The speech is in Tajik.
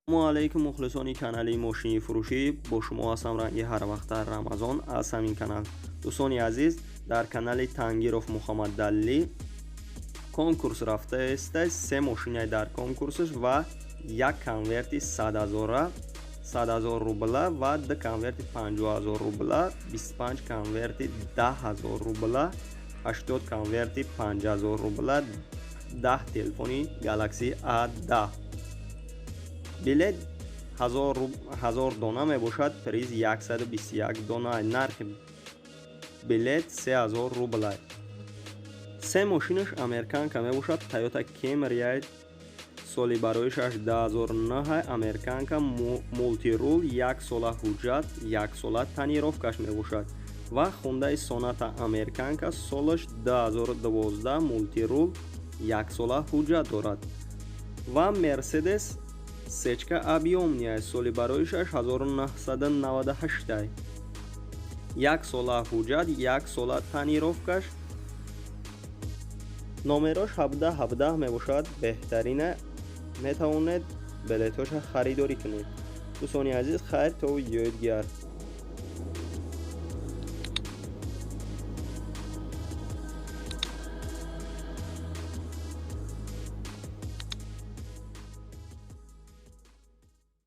السلام علیکم مخلصان کانال ماشینی فروشی. با شما هستم رنگی هر وقت در رمضان از همین کانال. دوستان عزیز، در کانال تانگیروف محمد دلی کنکورس رفته است. 3 ماشین در کنکورسش و یک کنورت 100,000 روبل و 2 کنورت 50,000 روبل، 25 کنورت 10,000 روبل، 80 کنورت 50,000 روبل، 10 تلفنی گالاکسی A10. بلیت 1000 دانه می باشد. پریز 121 دانه. نرخ بلیت 3000 روبل. 3 ماشینش امریکانکا می باشد. تویوتا کیمری سالی برایش 2009 امریکانکا مولتی رول، 1 ساله حجت، 1 ساله تنیروفکش می باشد و خوندای سوناتا امریکانکا سالش 2012 مولتی رول، 1 ساله حجت دارد و مرسدس سچکا объемная соли бароиш 1998, 1 сола ҳуҷҷат, 1 сола танировкаш, номерош 17 мебошад. беҳтарина метавонед билетҳоша харидорӣ кунед. дӯстони азиз, хайр то видеои дигар.